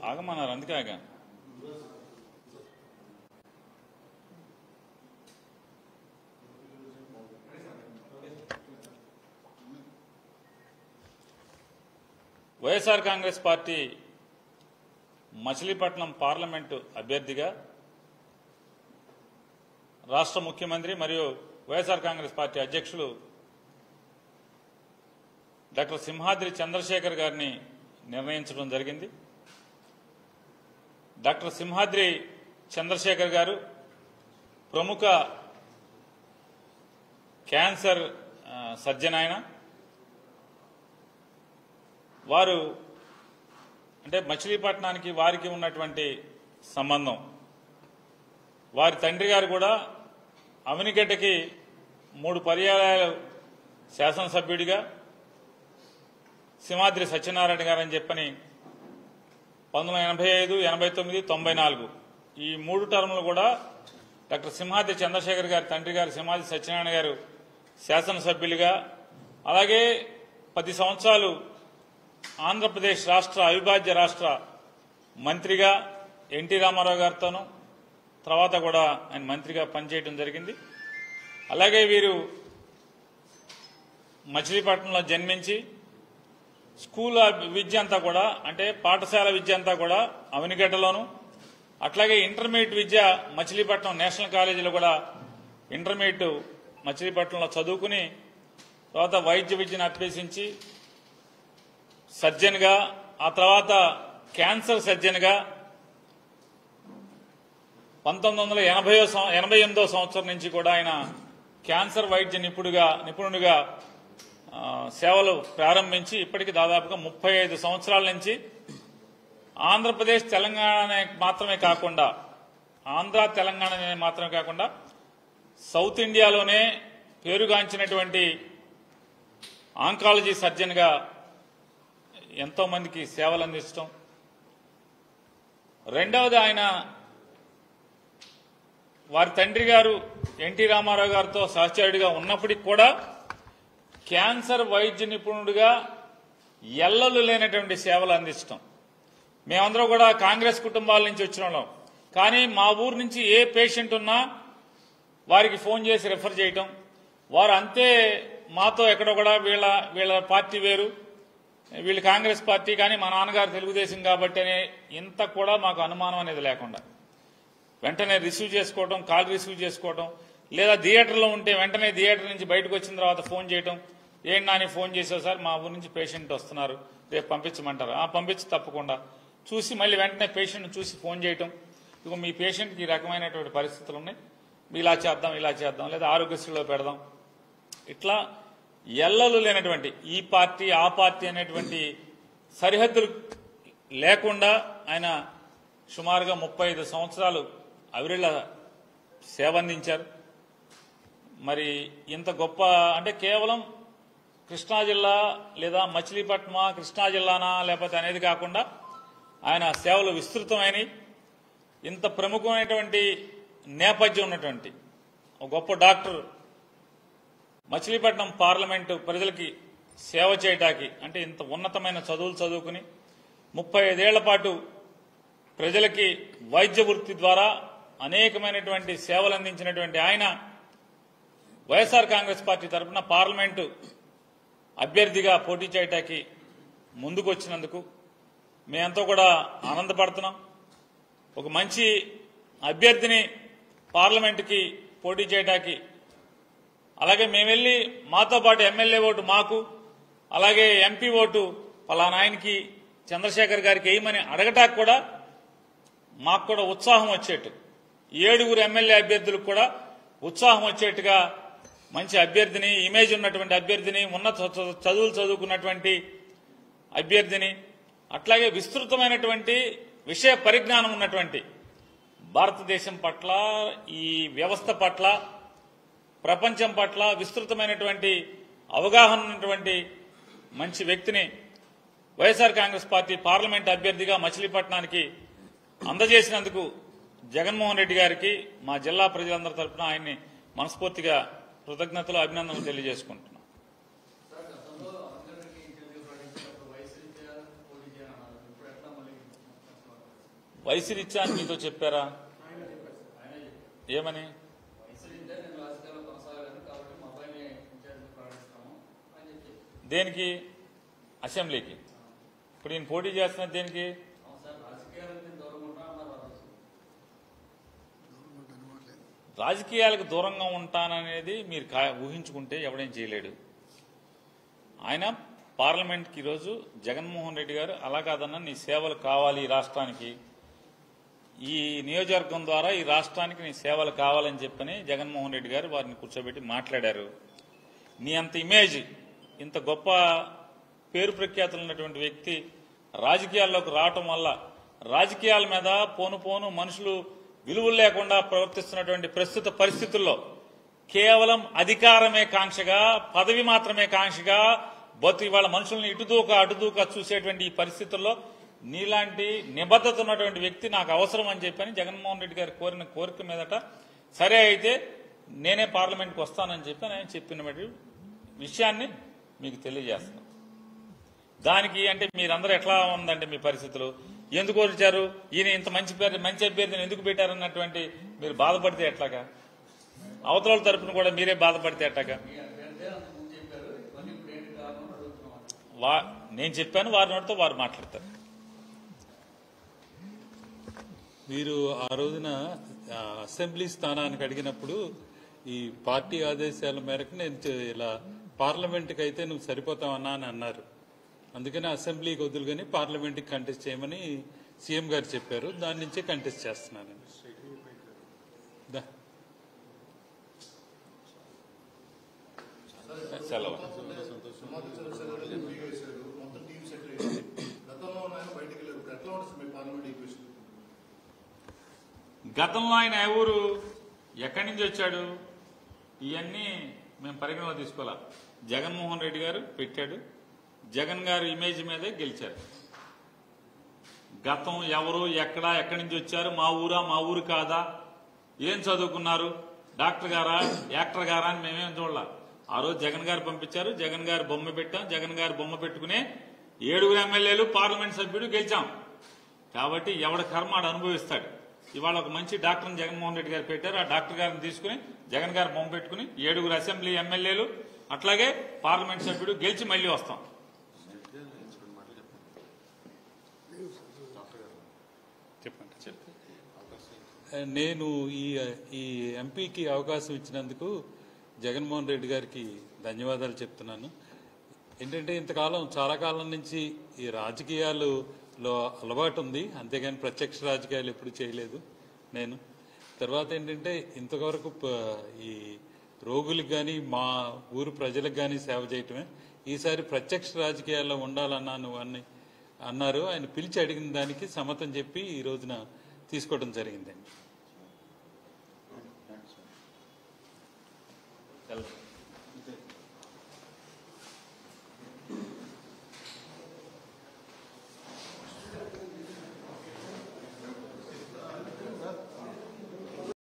ఆగమన్నారు, అందుకే ఆగా. YSR Congress party Machilipatnam parliament అభ్యర్థిగా రాష్ట్ర ముఖ్యమంత్రి మరియు వైఎస్ఆర్ కాంగ్రెస్ పార్టీ అధ్యక్షులు డాక్టర్ సింహాద్రి చంద్రశేఖర్ గారిని నిర్ణయించడం జరిగింది. డాక్టర్ సింహాద్రి చంద్రశేఖర్ గారు ప్రముఖ క్యాన్సర్ సర్జన్. ఆయన వారు అంటే మచిలీపట్నానికి వారికి ఉన్నటువంటి సంబంధం, వారి తండ్రి గారు కూడా అవనిగడ్డకి 3 పర్యాయాలు శాసనసభ్యుడిగా సింహాద్రి సత్యనారాయణ గారు అని చెప్పని 1985, 89, 94 ఈ 3 టర్ములు కూడా డాక్టర్ సింహాద్రి చంద్రశేఖర్ గారి తండ్రి గారు సింహాద్రి సత్యనారాయణ గారు శాసనసభ్యులుగా, అలాగే 10 సంవత్సరాలు ఆంధ్రప్రదేశ్ రాష్ట్ర అవిభాజ్య రాష్ట్ర మంత్రిగా ఎన్టీ రామారావు గారితోనూ తర్వాత కూడా ఆయన మంత్రిగా పనిచేయడం జరిగింది. అలాగే వీరు మచిలీపట్నంలో జన్మించి స్కూల్ విద్య అంతా కూడా అంటే పాఠశాల విద్య అంతా కూడా అవనిగడ్డలోను, అట్లాగే ఇంటర్మీడియట్ విద్య మచిలీపట్నం నేషనల్ కాలేజీలో కూడా ఇంటర్మీడియట్ మచిలీపట్నంలో చదువుకుని తర్వాత వైద్య విద్యను అభ్యసించి సర్జన్గా, ఆ తర్వాత క్యాన్సర్ సర్జన్గా 1988వ సంవత్సరం నుంచి కూడా ఆయన క్యాన్సర్ వైద్య నిపుణుడిగా సేవలు ప్రారంభించి ఇప్పటికి దాదాపుగా 35 సంవత్సరాల నుంచి ఆంధ్రప్రదేశ్ తెలంగాణ మాత్రమే కాకుండా సౌత్ ఇండియాలోనే పేరుగాంచినటువంటి ఆంకాలజీ సర్జన్గా ఎంతో మందికి సేవలు అందించడం. రెండవది ఆయన వారి తండ్రి గారు ఎన్టీ రామారావు గారితో సహచరుడిగా ఉన్నప్పటికీ కూడా క్యాన్సర్ వైద్య నిపుణుడిగా ఎల్లలు లేనటువంటి సేవలు అందించడం. మేమందరం కూడా కాంగ్రెస్ కుటుంబాల నుంచి వచ్చిన వాళ్ళం, కానీ మా ఊరు నుంచి ఏ పేషెంట్ ఉన్నా వారికి ఫోన్ చేసి రెఫర్ చేయటం. వారు అంతే మాతో ఎక్కడో కూడా వీళ్ళ పార్టీ వేరు, వీళ్ళు కాంగ్రెస్ పార్టీ, కానీ మా నాన్నగారు తెలుగుదేశం కాబట్టి అనే ఇంత కూడా మాకు అనుమానం అనేది లేకుండా వెంటనే రిసీవ్ చేసుకోవడం, కాల్ రిసీవ్ చేసుకోవడం, లేదా థియేటర్లో ఉంటే వెంటనే థియేటర్ నుంచి బయటకు వచ్చిన తర్వాత ఫోన్ చేయడం. ఏంటి నాని ఫోన్ చేసావు సార్, మా ఊరి నుంచి పేషెంట్ వస్తున్నారు, రేపు పంపించమంటారు. పంపించి తప్పకుండా చూసి మళ్ళీ వెంటనే పేషెంట్ చూసి ఫోన్ చేయటం. ఇక మీ పేషెంట్కి ఈ రకమైనటువంటి పరిస్థితులు ఉన్నాయి, ఇలా చేద్దాం లేదా ఆరోగ్యశ్రీలో పెడదాం. ఇట్లా ఎల్లలు లేనటువంటి ఈ పార్టీ ఆ పార్టీ అనేటువంటి సరిహద్దులు లేకుండా ఆయన సుమారుగా 35 సంవత్సరాలు అవిరళ సేవ అందించారు. మరి ఇంత గొప్ప అంటే కేవలం కృష్ణా జిల్లా లేదా మచిలీపట్నమా కృష్ణా జిల్లానా లేకపోతే అనేది కాకుండా ఆయన సేవలు విస్తృతమైనవి. ఇంత ప్రముఖమైనటువంటి నేపథ్యం ఉన్నటువంటి ఒక గొప్ప డాక్టర్ మచిలీపట్నం పార్లమెంటు ప్రజలకి సేవ చేయటానికి అంటే ఇంత ఉన్నతమైన చదువులు చదువుకుని 35 ఏళ్ల పాటు ప్రజలకి వైద్య వృత్తి ద్వారా అనేకమైనటువంటి సేవలు అందించినటువంటి ఆయన వైఎస్ఆర్ కాంగ్రెస్ పార్టీ తరఫున పార్లమెంటు అభ్యర్థిగా పోటీ చేయటానికి ముందుకు వచ్చినందుకు మేమంతా కూడా ఆనందపడుతున్నాం. ఒక మంచి అభ్యర్థిని పార్లమెంటుకి పోటీ చేయడానికి, అలాగే మేము వెళ్ళి మాతో పాటు ఎమ్మెల్యే ఓటు మాకు, అలాగే ఎంపీ ఓటు పలానా ఆయనకి చంద్రశేఖర్ గారికి వేయమని అడగటానికి కూడా మాకు కూడా ఉత్సాహం వచ్చేట్టు, 7 ఎమ్మెల్యే అభ్యర్థులకు కూడా ఉత్సాహం వచ్చేట్టుగా మంచి అభ్యర్థిని, ఇమేజ్ ఉన్నటువంటి అభ్యర్థిని, ఉన్నత చదువులు చదువుకున్నటువంటి అభ్యర్థిని, అట్లాగే విస్తృతమైనటువంటి విషయ పరిజ్ఞానం ఉన్నటువంటి భారతదేశం పట్ల, ఈ వ్యవస్థ పట్ల, ప్రపంచం పట్ల విస్తృతమైనటువంటి అవగాహన ఉన్నటువంటి మంచి వ్యక్తిని వైఎస్ఆర్ కాంగ్రెస్ పార్టీ పార్లమెంట్ అభ్యర్థిగా మచిలీపట్నానికి అందజేసినందుకు జగన్మోహన్ రెడ్డి గారికి మా జిల్లా ప్రజలందరి తరఫున ఆయన్ని మనస్ఫూర్తిగా కృతజ్ఞతలు, అభినందనలు తెలియజేసుకుంటున్నాం. వయసు రీత్యా అని మీతో చెప్పారా? ఏమని? దేనికి? అసెంబ్లీకి. ఇప్పుడు ఈయన పోటీ చేస్తున్నది దేనికి? రాజకీయాలకు దూరంగా ఉంటాననేది మీరు ఊహించుకుంటే ఎవడేం చేయలేడు. ఆయన పార్లమెంట్కి ఈరోజు జగన్మోహన్ రెడ్డి గారు అలా కాదన్నా నీ సేవలు కావాలి ఈ రాష్ట్రానికి, ఈ నియోజకవర్గం ద్వారా ఈ రాష్ట్రానికి నీ సేవలు కావాలని చెప్పని జగన్మోహన్ రెడ్డి గారు వారిని కూర్చోబెట్టి మాట్లాడారు. నీ అంత ఇమేజ్, ఇంత గొప్ప పేరు ప్రఖ్యాతులు ఉన్నటువంటి వ్యక్తి రాజకీయాల్లోకి రావటం వల్ల రాజకీయాల మీద పోను మనుషులు విలువలు లేకుండా ప్రవర్తిస్తున్నటువంటి ప్రస్తుత పరిస్థితుల్లో కేవలం అధికారమే కాంక్షగా, పదవి మాత్రమే కాంక్షగా ఇవాళ మనుషుల్ని అటుదూక చూసేటువంటి ఈ పరిస్థితుల్లో నీలాంటి నిబద్ధత ఉన్నటువంటి వ్యక్తి నాకు అవసరం అని చెప్పని జగన్మోహన్ రెడ్డి గారు కోరిన కోరిక మీదట సరే అయితే నేనే పార్లమెంట్కి వస్తానని చెప్పి ఆయన చెప్పిన విషయాన్ని మీకు తెలియజేస్తున్నాను. దానికి అంటే మీరందరూ ఎట్లా ఉందంటే మీ పరిస్థితులు ఎందుకు వచ్చారు, ఈయన ఇంత మంచి అభ్యర్థిని ఎందుకు పెట్టారన్నటువంటి మీరు బాధపడితే ఎట్లాగా, అవతల తరపున కూడా మీరే బాధపడితే ఎట్లాగా? నేను చెప్పాను, వారి నోటితో వారు మాట్లాడతారు. మీరు ఆ రోజున అసెంబ్లీ స్థానానికి అడిగినప్పుడు ఈ పార్టీ ఆదేశాల మేరకు నేను ఇలా పార్లమెంట్కి అయితే నువ్వు సరిపోతావన్నా అని అన్నారు. అందుకని అసెంబ్లీకి వదులుగాని పార్లమెంట్కి కంటెస్ట్ చేయమని సీఎం గారు చెప్పారు. దాని నుంచే కంటెస్ట్ చేస్తున్నాను. సెలవు. గతంలో ఆయన ఎవరు ఎక్కడి నుంచి వచ్చాడు ఇవన్నీ మేము పరిగణలో తీసుకోవాలా. జగన్మోహన్ రెడ్డి గారు పెట్టాడు, జగన్ గారు ఇమేజ్ మీదే గెలిచారు. గతం ఎవరు ఎక్కడి నుంచి వచ్చారు, మా ఊరు కాదా, ఏం చదువుకున్నారు, డాక్టర్ గారా యాక్టర్ గారా అని మేమేం చూడాల. ఆ రోజు జగన్ గారు పంపించారు, జగన్ గారు బొమ్మ పెట్టాం, జగన్ గారు బొమ్మ పెట్టుకునే 7 ఎమ్మెల్యేలు పార్లమెంట్ సభ్యుడు గెలిచాం. కాబట్టి ఎవడ కర్మ ఆడు అనుభవిస్తాడు. ఇవాళ ఒక మంచి డాక్టర్ని జగన్మోహన్ రెడ్డి గారు పెట్టారు, ఆ డాక్టర్ గారిని తీసుకుని జగన్ గారు బొమ్మ పెట్టుకుని 7 అసెంబ్లీ ఎమ్మెల్యేలు అట్లాగే పార్లమెంట్ సభ్యుడు గెలిచి మళ్లీ వస్తాం. నేను ఈ ఎంపీకి అవకాశం ఇచ్చినందుకు జగన్మోహన్ రెడ్డి గారికి ధన్యవాదాలు చెప్తున్నాను. ఏంటంటే ఇంతకాలం చాలా కాలం నుంచి ఈ రాజకీయాలలో అలవాటు ఉంది, అంతేగాని ప్రత్యక్ష రాజకీయాలు ఎప్పుడు చేయలేదు నేను. తర్వాత ఏంటంటే ఇంతవరకు ఈ రోగులకు కానీ మా ఊరు ప్రజలకు కానీ సేవ చేయటమే. ఈసారి ప్రత్యక్ష రాజకీయాల్లో ఉండాలన్నాను అని అన్నారు. ఆయన పిలిచి అడిగిన దానికి సమ్మతం చెప్పి ఈ రోజున తీసుకోవడం జరిగిందండి.